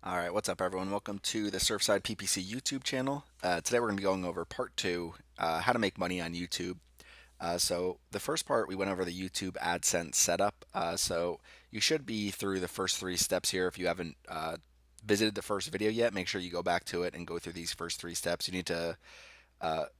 All right, what's up, everyone? Welcome to the Surfside PPC YouTube channel. Today we're going to be going over part two, how to make money on YouTube. So the first part, we went over the YouTube AdSense setup. So you should be through the first three steps here. If you haven't visited the first video yet, make sure you go back to it and go through these first three steps. You need to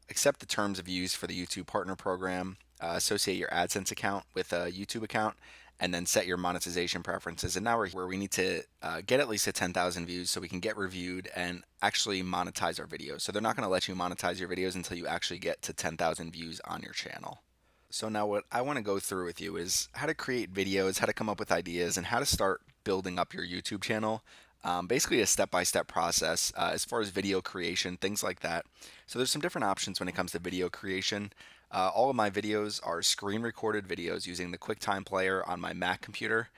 accept the terms of use for the YouTube Partner Program, associate your AdSense account with a YouTube account, and then set your monetization preferences. And now we're where we need to get at least a 10,000 views so we can get reviewed and actually monetize our videos. So they're not going to let you monetize your videos until you actually get to 10,000 views on your channel. So now what I want to go through with you is how to create videos, how to come up with ideas, and how to start building up your YouTube channel. Basically a step-by-step process as far as video creation, things like that. So there's some different options when it comes to video creation. All of my videos are screen recorded videos using the QuickTime player on my Mac computer.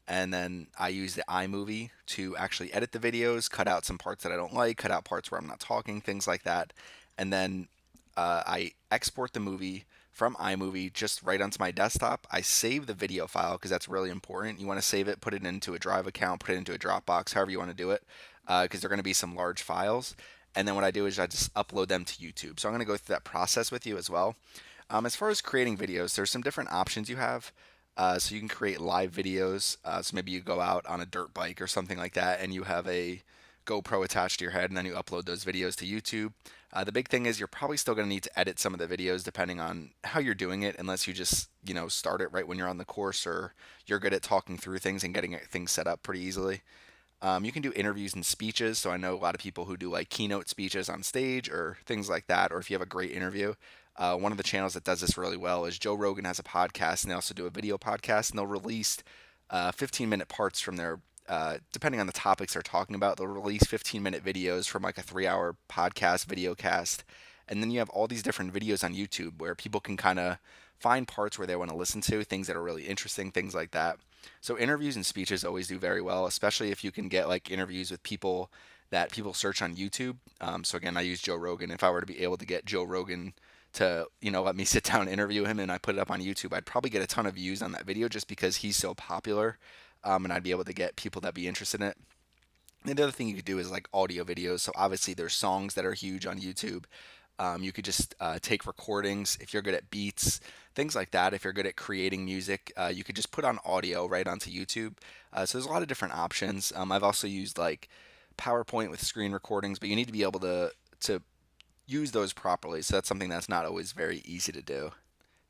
And then I use the iMovie to actually edit the videos, cut out some parts that I don't like, cut out parts where I'm not talking, things like that. And then I export the movie from iMovie just right onto my desktop. I save the video file because that's really important. You want to save it, put it into a Drive account, put it into a Dropbox, however you want to do it, because they're going to be some large files. And then what I do is I just upload them to YouTube. So I'm going to go through that process with you as well. As far as creating videos, there's some different options you have. So you can create live videos. So maybe you go out on a dirt bike or something like that, and you have a GoPro attached to your head, and then you upload those videos to YouTube. The big thing is you're probably still going to need to edit some of the videos depending on how you're doing it, unless you just start it right when you're on the course or you're good at talking through things and getting things set up pretty easily. You can do interviews and speeches. So I know a lot of people who do like keynote speeches on stage or things like that. Or if you have a great interview, one of the channels that does this really well is Joe Rogan has a podcast, and they also do a video podcast, and they'll release 15-minute parts from their, depending on the topics they're talking about, they'll release 15-minute videos from like a 3 hour podcast, video cast. And then you have all these different videos on YouTube where people can kind of find parts where they want to listen to, things that are really interesting, things like that. So interviews and speeches always do very well, especially if you can get like interviews with people that people search on YouTube. So again, I use Joe Rogan. If I were to be able to get Joe Rogan to let me sit down and interview him, and I put it up on YouTube, I'd probably get a ton of views on that video just because he's so popular, and I'd be able to get people that be interested in it. And the other thing you could do is like audio videos. So obviously there's songs that are huge on YouTube. You could just take recordings if you're good at beats, things like that. If you're good at creating music, you could just put on audio right onto YouTube. So there's a lot of different options. I've also used like PowerPoint with screen recordings, but you need to be able to use those properly. So that's something that's not always very easy to do.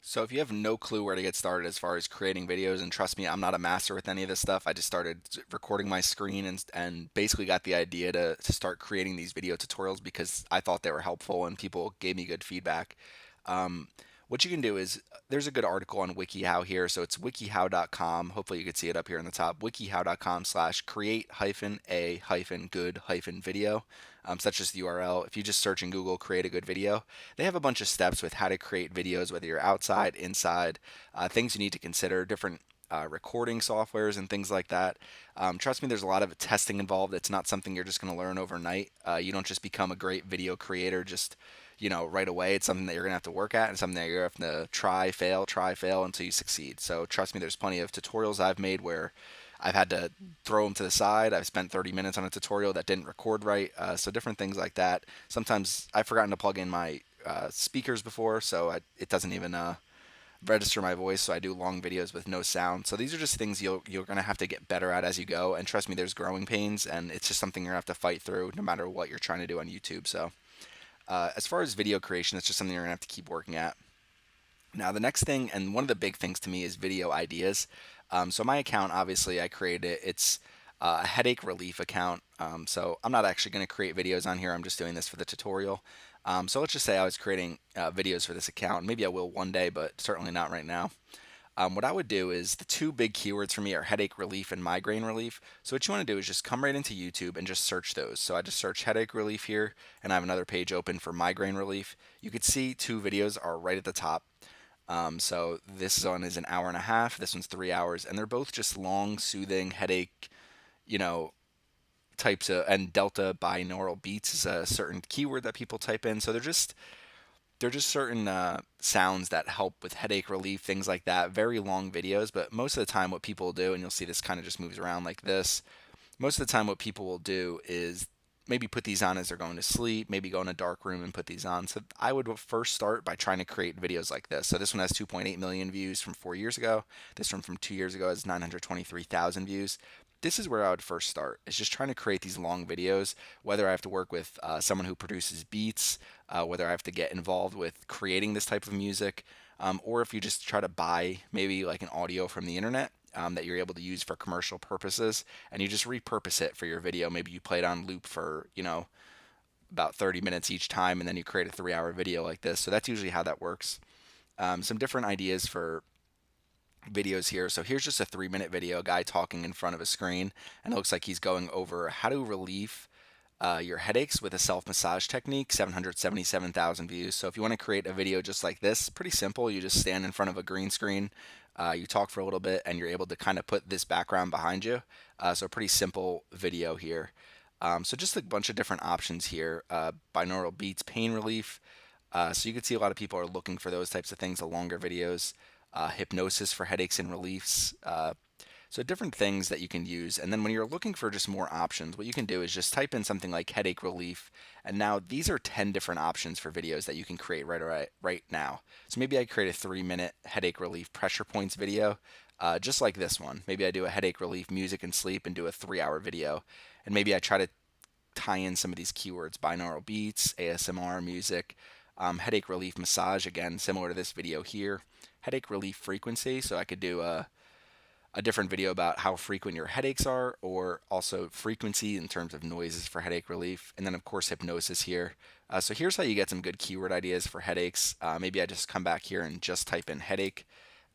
So if you have no clue where to get started as far as creating videos, and trust me, I'm not a master with any of this stuff. I just started recording my screen and basically got the idea to start creating these video tutorials because I thought they were helpful and people gave me good feedback. Um, what you can do is there's a good article on WikiHow here. So it's wikihow.com. Hopefully you can see it up here in the top. Wikihow.com/create hyphen a hyphen good hyphen video. So that's just the URL. If you just search in Google, create a good video, they have a bunch of steps with how to create videos, whether you're outside, inside, things you need to consider, different recording softwares and things like that. Trust me, there's a lot of testing involved. It's not something you're just going to learn overnight. You don't just become a great video creator just right away. It's something that you're gonna have to work at and something that you're gonna have to try, fail until you succeed. So trust me, there's plenty of tutorials I've made where I've had to throw them to the side. I've spent 30 minutes on a tutorial that didn't record right. So different things like that. Sometimes I've forgotten to plug in my speakers before, so it doesn't even register my voice. So I do long videos with no sound. So these are just things you're gonna have to get better at as you go. And trust me, there's growing pains, and it's just something you're gonna have to fight through no matter what you're trying to do on YouTube. So as far as video creation, it's just something you're gonna have to keep working at. Now, the next thing, and one of the big things to me, is video ideas. So my account, obviously, I created it. It's a headache relief account. So I'm not actually going to create videos on here. I'm just doing this for the tutorial. So let's just say I was creating videos for this account. Maybe I will one day, but certainly not right now. What I would do is the two big keywords for me are headache relief and migraine relief. So what you want to do is just come right into YouTube and just search those. So I just search headache relief here, and I have another page open for migraine relief. You could see two videos are right at the top. So this one is an hour and a half. This one's 3 hours, and they're both just long, soothing headache, you know, types of, and delta binaural beats is a certain keyword that people type in. So they're just certain sounds that help with headache relief, things like that. Very long videos, but most of the time, what people do, and you'll see this kind of just moves around like this. Most of the time what people will do is maybe put these on as they're going to sleep, maybe go in a dark room and put these on. So I would first start by trying to create videos like this. So this one has 2.8 million views from 4 years ago. This one from 2 years ago has 923,000 views. This is where I would first start. It's just trying to create these long videos, whether I have to work with someone who produces beats, whether I have to get involved with creating this type of music, or if you just try to buy maybe like an audio from the internet that you're able to use for commercial purposes, and you just repurpose it for your video. Maybe you play it on loop for, about 30 minutes each time, and then you create a 3 hour video like this. So that's usually how that works. Some different ideas for videos here. So here's just a 3 minute video, a guy talking in front of a screen, and it looks like he's going over how to relieve your headaches with a self massage technique. 777,000 views. So if you want to create a video just like this, pretty simple. You just stand in front of a green screen, you talk for a little bit, and you're able to kind of put this background behind you. So a pretty simple video here. So just a bunch of different options here. Binaural beats, pain relief. So you can see a lot of people are looking for those types of things, the longer videos. Hypnosis for headaches and reliefs. So different things that you can use. And then when you're looking for just more options, what you can do is just type in something like headache relief. And now these are 10 different options for videos that you can create right now. So maybe I create a 3 minute headache relief pressure points video, just like this one. Maybe I do a headache relief music and sleep and do a 3 hour video. And maybe I try to tie in some of these keywords: binaural beats, ASMR music, headache relief massage, again, similar to this video here. Headache relief frequency, so I could do a different video about how frequent your headaches are, or also frequency in terms of noises for headache relief. And then, of course, hypnosis here. So here's how you get some good keyword ideas for headaches. Maybe I just come back here and just type in headache,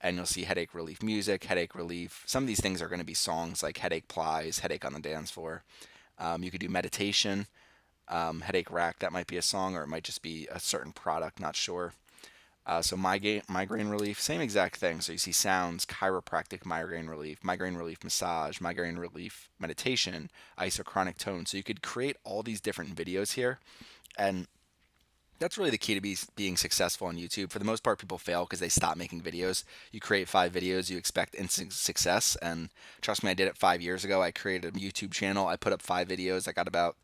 and you'll see headache relief music, headache relief. Some of these things are going to be songs like Headache Plies, Headache on the Dance Floor. You could do meditation, headache rack. That might be a song, or it might just be a certain product, not sure. So migraine relief, same exact thing. So you see sounds: chiropractic migraine relief massage, migraine relief meditation, isochronic tone. So you could create all these different videos here, and that's really the key to being successful on YouTube. For the most part, people fail because they stop making videos. You create 5 videos, you expect instant success, and trust me, I did it 5 years ago. I created a YouTube channel, I put up 5 videos, I got about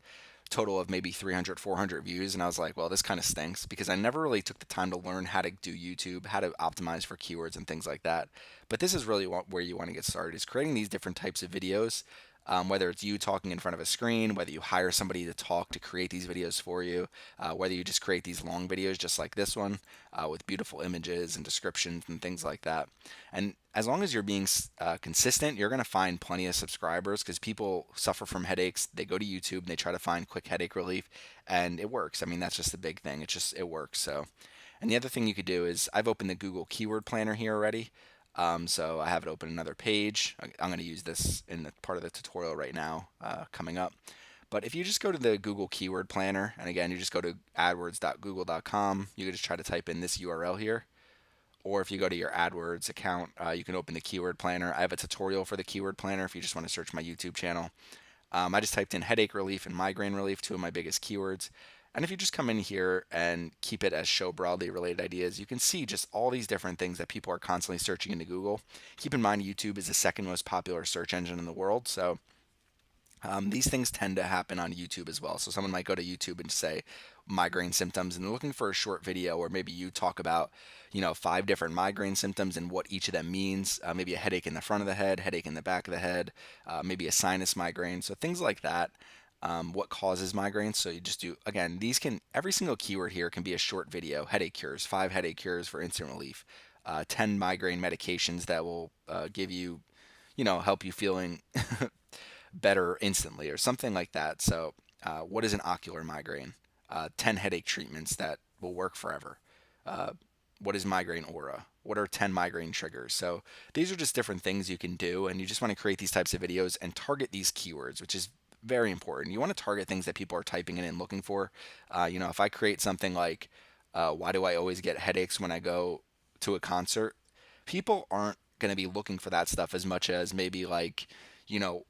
total of maybe 300, 400 views, and I was like, well, this kind of stinks, because I never really took the time to learn how to do YouTube, how to optimize for keywords and things like that. But this is really where you want to get started, is creating these different types of videos. Whether it's you talking in front of a screen, whether you hire somebody to talk to create these videos for you, whether you just create these long videos just like this one, with beautiful images and descriptions and things like that. And as long as you're being consistent, you're going to find plenty of subscribers, because people suffer from headaches. They go to YouTube and they try to find quick headache relief, and it works. I mean, that's just the big thing. It works. So, and the other thing you could do is, I've opened the Google Keyword Planner here already. So I have it open another page. I'm going to use this in the part of the tutorial right now, coming up. But if you just go to the Google Keyword Planner, and again, you just go to adwords.google.com, you can just try to type in this URL here. Or if you go to your AdWords account, you can open the Keyword Planner. I have a tutorial for the Keyword Planner if you just want to search my YouTube channel. I just typed in headache relief and migraine relief, two of my biggest keywords. And if you just come in here and keep it as show broadly related ideas, you can see just all these different things that people are constantly searching into Google. Keep in mind, YouTube is the second most popular search engine in the world. So these things tend to happen on YouTube as well. So someone might go to YouTube and say migraine symptoms, and they're looking for a short video, or maybe you talk about, 5 different migraine symptoms and what each of them means. Maybe a headache in the front of the head, headache in the back of the head, maybe a sinus migraine. So things like that. What causes migraines? So you just do, again, every single keyword here can be a short video. Headache cures, 5 headache cures for instant relief, 10 migraine medications that will give you, help you feeling better instantly, or something like that. So, what is an ocular migraine? 10 headache treatments that will work forever. What is migraine aura? What are 10 migraine triggers? So, these are just different things you can do, and you just want to create these types of videos and target these keywords, which is very important. You want to target things that people are typing in and looking for. If I create something like, why do I always get headaches when I go to a concert? People aren't going to be looking for that stuff as much as maybe like, you know,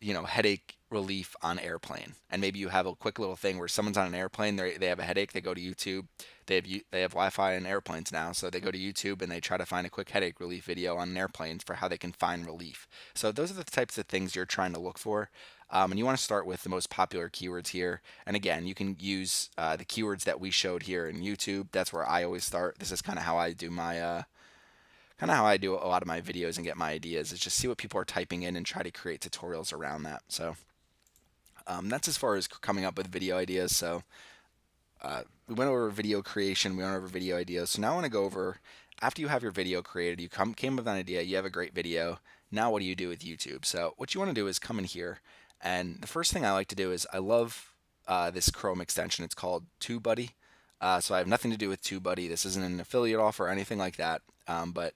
headache relief on airplane, and maybe you have a quick little thing where someone's on an airplane, they have a headache, they go to YouTube. They have Wi-Fi in airplanes now, so they go to YouTube and they try to find a quick headache relief video on an airplane for how they can find relief. So those are the types of things you're trying to look for. And you want to start with the most popular keywords here. And again, you can use the keywords that we showed here in YouTube. That's where I always start. This is kind of how I do a lot of my videos and get my ideas, is just see what people are typing in and try to create tutorials around that. So that's as far as coming up with video ideas. So we went over video creation, we went over video ideas. So now I want to go over, after you have your video created, you came up with an idea, you have a great video. Now what do you do with YouTube? So what you want to do is come in here, and the first thing I like to do is I love this Chrome extension. It's called TubeBuddy. So I have nothing to do with TubeBuddy. This isn't an affiliate offer or anything like that. But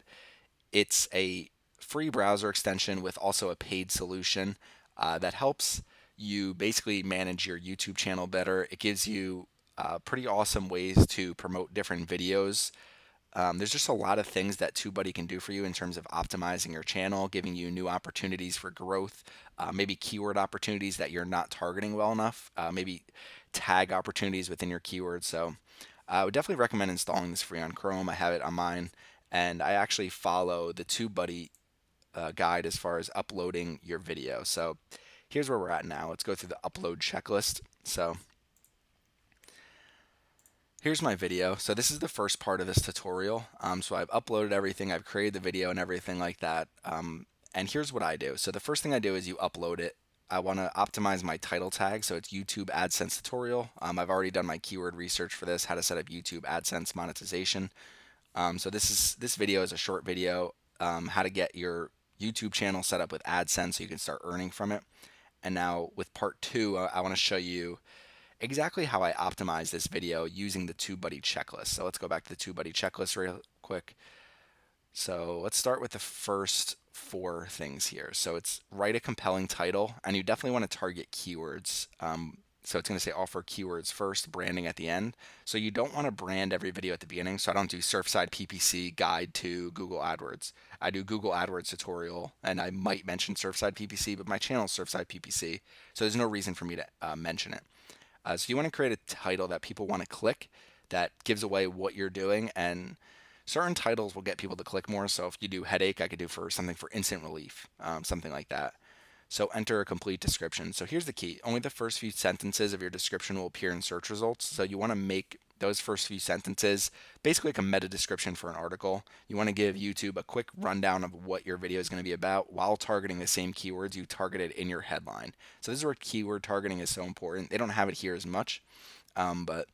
it's a free browser extension with also a paid solution that helps you basically manage your YouTube channel better. It gives you pretty awesome ways to promote different videos. There's just a lot of things that TubeBuddy can do for you in terms of optimizing your channel, giving you new opportunities for growth, maybe keyword opportunities that you're not targeting well enough, maybe tag opportunities within your keywords. So I would definitely recommend installing this free on Chrome. I have it on mine, and I actually follow the TubeBuddy guide as far as uploading your video. So here's where we're at now. Let's go through the upload checklist. So here's my video. So this is the first part of this tutorial. So I've uploaded everything, I've created the video and everything like that. And here's what I do. So the first thing I do is you upload it. I want to optimize my title tag, so it's YouTube AdSense tutorial. I've already done my keyword research for this, how to set up YouTube AdSense monetization. So this video is a short video, how to get your YouTube channel set up with AdSense so you can start earning from it. And now with part two, I want to show you exactly how I optimize this video using the TubeBuddy checklist. So let's go back to the TubeBuddy checklist real quick. So let's start with the first four things here. So it's write a compelling title, and you definitely want to target keywords. So it's going to say offer keywords first, branding at the end. So you don't want to brand every video at the beginning. So I don't do Surfside PPC guide to Google AdWords. I do Google AdWords tutorial, and I might mention Surfside PPC, but my channel is Surfside PPC. So there's no reason for me to mention it. So you want to create a title that people want to click, that gives away what you're doing, and certain titles will get people to click more. So if you do headache, I could do for something for instant relief, something like that. So enter a complete description. So here's the key. Only the first few sentences of your description will appear in search results. So you want to make those first few sentences basically like a meta description for an article. You want to give YouTube a quick rundown of what your video is going to be about while targeting the same keywords you targeted in your headline. So this is where keyword targeting is so important. They don't have it here as much, but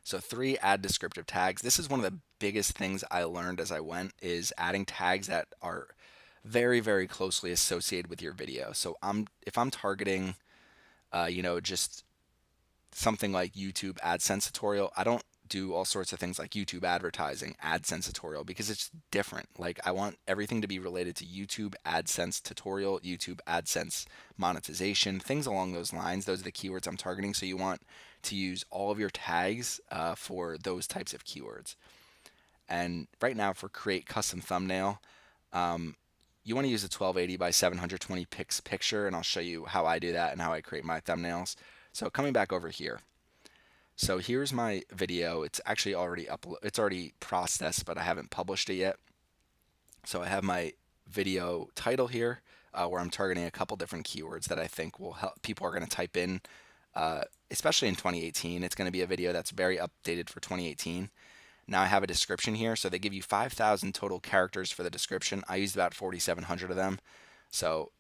so 3, add descriptive tags. This is one of the biggest things I learned as I went, is adding tags that are very, very closely associated with your video. So if I'm targeting, just something like YouTube AdSense tutorial, I don't do all sorts of things like YouTube advertising AdSense tutorial, because it's different. Like, I want everything to be related to YouTube AdSense tutorial, YouTube AdSense monetization, things along those lines. Those are the keywords I'm targeting. So you want to use all of your tags for those types of keywords. And right now for create custom thumbnail, you want to use a 1280 by 720 picture, and I'll show you how I do that and how I create my thumbnails. So coming back over here. So here's my video. It's actually it's already processed, but I haven't published it yet. So I have my video title here, where I'm targeting a couple different keywords that I think will help people are going to type in, especially in 2018. It's going to be a video that's very updated for 2018. Now I have a description here, so they give you 5,000 total characters for the description. I used about 4,700 of them. So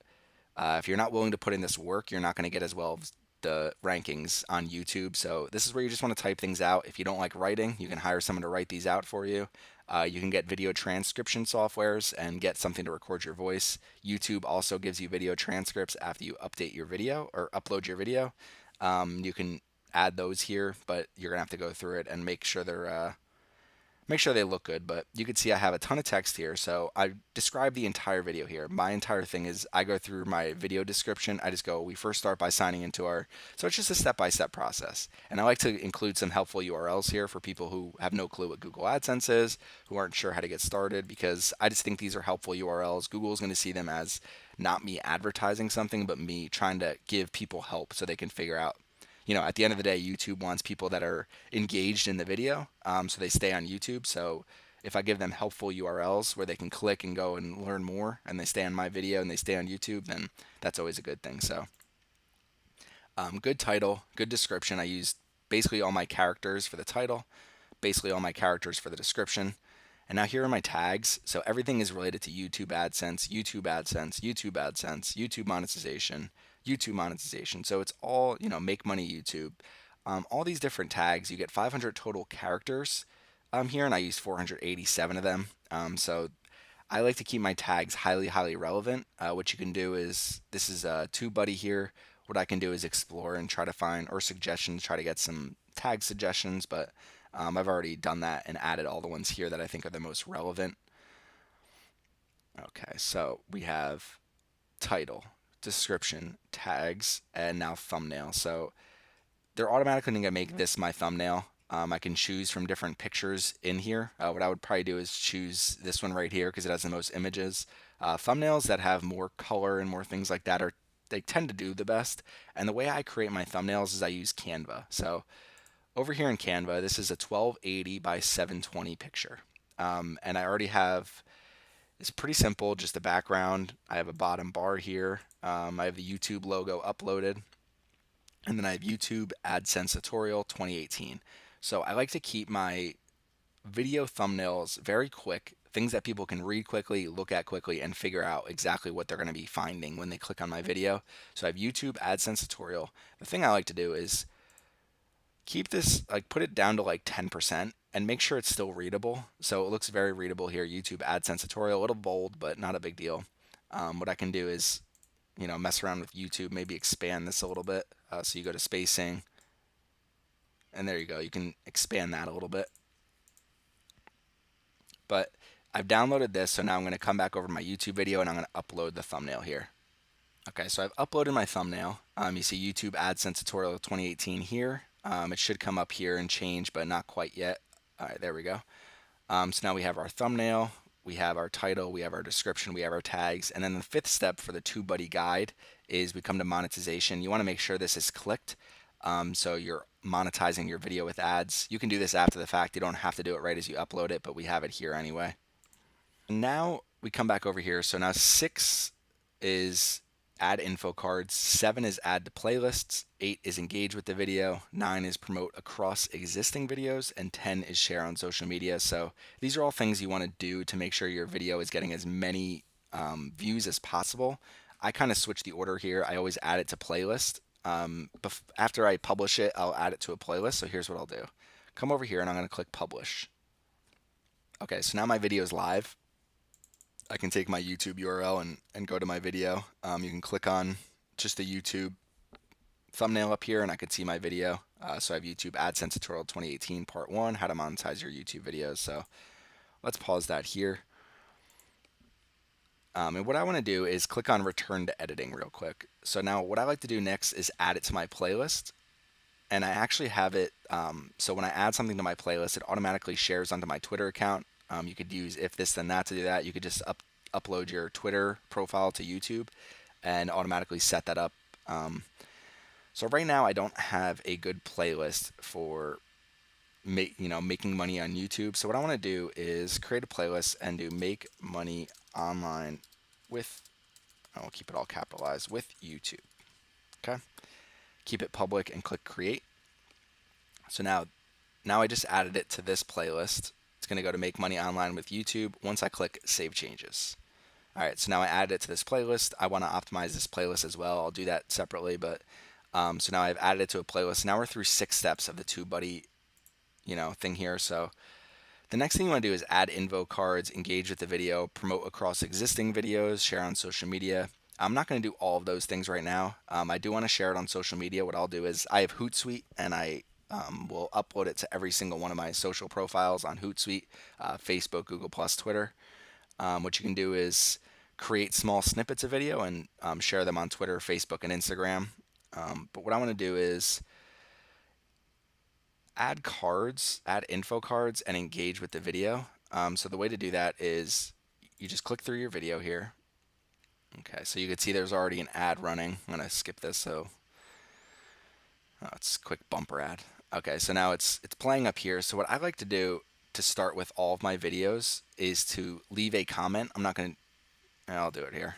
if you're not willing to put in this work, you're not going to get as well as the rankings on YouTube. So this is where you just want to type things out. If you don't like writing, you can hire someone to write these out for you. You can get video transcription softwares and get something to record your voice. YouTube also gives you video transcripts after you update your video or upload your video. You can add those here, but you're gonna have to go through it and make sure make sure they look good. But you can see I have a ton of text here. So I describe the entire video here. My entire thing is I go through my video description. I just go, we first start by signing into our, so it's just a step-by-step process. And I like to include some helpful URLs here for people who have no clue what Google AdSense is, who aren't sure how to get started, because I just think these are helpful URLs. Google is going to see them as not me advertising something, but me trying to give people help so they can figure out, at the end of the day, YouTube wants people that are engaged in the video, so they stay on YouTube. So if I give them helpful URLs where they can click and go and learn more, and they stay on my video and they stay on YouTube, then that's always a good thing. So good title, good description. I used basically all my characters for the title, basically all my characters for the description. And now here are my tags. So everything is related to YouTube AdSense, YouTube AdSense, YouTube AdSense, YouTube monetization, YouTube monetization. So it's all, make money YouTube. All these different tags, you get 500 total characters here, and I use 487 of them. So I like to keep my tags highly, highly relevant. What you can do is, this is TubeBuddy here. What I can do is explore and try to find, or suggestions, try to get some tag suggestions, but I've already done that and added all the ones here that I think are the most relevant. Okay, so we have title, description, tags, and now thumbnail. So they're automatically going to make this my thumbnail. I can choose from different pictures in here. What I would probably do is choose this one right here because it has the most images. Thumbnails that have more color and more things like that they tend to do the best. And the way I create my thumbnails is I use Canva. So over here in Canva, this is a 1280 by 720 picture. And I already have, it's pretty simple, just the background. I have a bottom bar here. I have the YouTube logo uploaded. And then I have YouTube AdSense tutorial 2018. So I like to keep my video thumbnails very quick, things that people can read quickly, look at quickly, and figure out exactly what they're going to be finding when they click on my video. So I have YouTube AdSense tutorial. The thing I like to do is keep this, put it down to 10% and make sure it's still readable. So it looks very readable here, YouTube AdSense tutorial, a little bold, but not a big deal. What I can do is, mess around with YouTube, maybe expand this a little bit. So you go to spacing, and there you go. You can expand that a little bit. But I've downloaded this, so now I'm going to come back over to my YouTube video, and I'm going to upload the thumbnail here. Okay, so I've uploaded my thumbnail. You see YouTube AdSense tutorial 2018 here. It should come up here and change, but not quite yet. All right, there we go. So now we have our thumbnail, we have our title, we have our description, we have our tags, and then the fifth step for the TubeBuddy guide is we come to monetization. You want to make sure this is clicked, so you're monetizing your video with ads. You can do this after the fact. You don't have to do it right as you upload it, but we have it here anyway. Now we come back over here. So now 6 is add info cards, 7 is add to playlists, 8 is engage with the video, 9 is promote across existing videos, and 10 is share on social media. So these are all things you want to do to make sure your video is getting as many views as possible. I kind of switch the order here. I always add it to playlist. After I publish it, I'll add it to a playlist. So here's what I'll do. Come over here and I'm going to click publish. Okay, so now my video is live. I can take my YouTube URL and go to my video. You can click on just the YouTube thumbnail up here and I could see my video. So I have YouTube AdSense tutorial 2018 part 1, how to monetize your YouTube videos. So let's pause that here. And what I want to do is click on return to editing real quick. So now what I like to do next is add it to my playlist. And I actually have it, so when I add something to my playlist, it automatically shares onto my Twitter account. You could use if this then that to do that. You could just upload your Twitter profile to YouTube and automatically set that up. So right now I don't have a good playlist for making money on YouTube. So what I want to do is create a playlist and do make money online with, I will keep it all capitalized, with YouTube. Okay. Keep it public and click create. So now I just added it to this playlist. It's going to go to make money online with YouTube once I click save changes. All right, so now I added it to this playlist. I want to optimize this playlist as well. I'll do that separately, but so now I've added it to a playlist. Now we're through 6 steps of the TubeBuddy, thing here. So the next thing you want to do is add info cards, engage with the video, promote across existing videos, share on social media. I'm not going to do all of those things right now. I do want to share it on social media. What I'll do is I have Hootsuite and I We'll upload it to every single one of my social profiles on Hootsuite, Facebook, Google Plus, Twitter. What you can do is create small snippets of video and share them on Twitter, Facebook, and Instagram. But what I want to do is add cards, add info cards, and engage with the video. So the way to do that is you just click through your video here. Okay, so you can see there's already an ad running. I'm going to skip this, so it's a quick bumper ad. Okay, so now it's playing up here. So what I like to do to start with all of my videos is to leave a comment. I'm not going to, I'll do it here.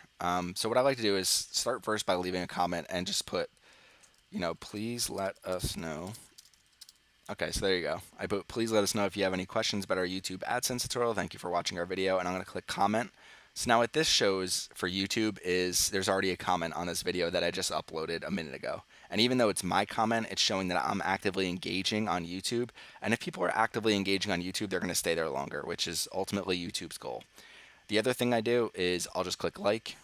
So what I like to do is start first by leaving a comment and just put, please let us know. Okay, so there you go. I put, please let us know if you have any questions about our YouTube AdSense tutorial. Thank you for watching our video. And I'm going to click comment. So now what this shows for YouTube is there's already a comment on this video that I just uploaded a minute ago. And even though it's my comment, it's showing that I'm actively engaging on YouTube. And if people are actively engaging on YouTube, they're going to stay there longer, which is ultimately YouTube's goal. The other thing I do is I'll just click like.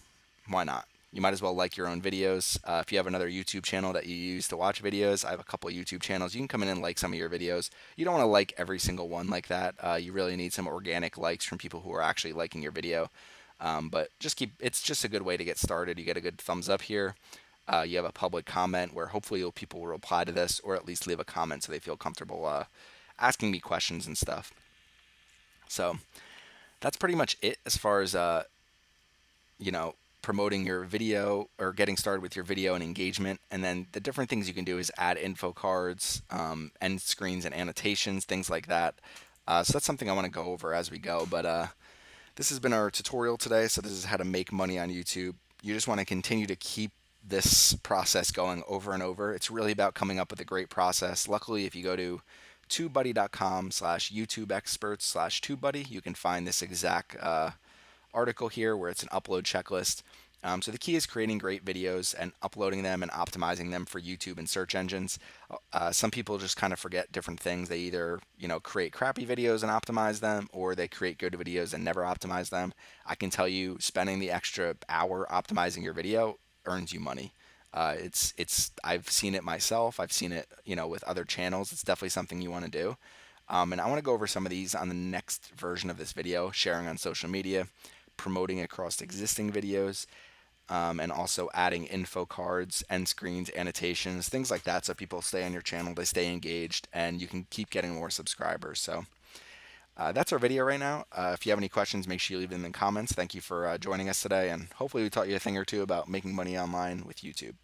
Why not? You might as well like your own videos. If you have another YouTube channel that you use to watch videos, I have a couple YouTube channels. You can come in and like some of your videos. You don't want to like every single one like that. You really need some organic likes from people who are actually liking your video. But it's just a good way to get started. You get a good thumbs up here. You have a public comment where hopefully people will reply to this, or at least leave a comment so they feel comfortable asking me questions and stuff. So that's pretty much it as far as promoting your video or getting started with your video and engagement. And then the different things you can do is add info cards, end screens and annotations, things like that. So that's something I want to go over as we go. But this has been our tutorial today. So this is how to make money on YouTube. You just want to continue to keep this process going over and over. It's really about coming up with a great process. Luckily, if you go to tubebuddy.com/YouTubeexperts/tubebuddy, you can find this exact article here where it's an upload checklist. So the key is creating great videos and uploading them and optimizing them for YouTube and search engines. Some people just kind of forget different things. They either create crappy videos and optimize them, or they create good videos and never optimize them. I can tell you, spending the extra hour optimizing your video earns you money. I've seen it myself. I've seen it with other channels. It's definitely something you want to do. And I want to go over some of these on the next version of this video, sharing on social media, promoting across existing videos, and also adding info cards, end screens, annotations, things like that, so people stay on your channel, they stay engaged, and you can keep getting more subscribers. So that's our video right now. If you have any questions, make sure you leave them in the comments. Thank you for joining us today, and hopefully we taught you a thing or two about making money online with YouTube.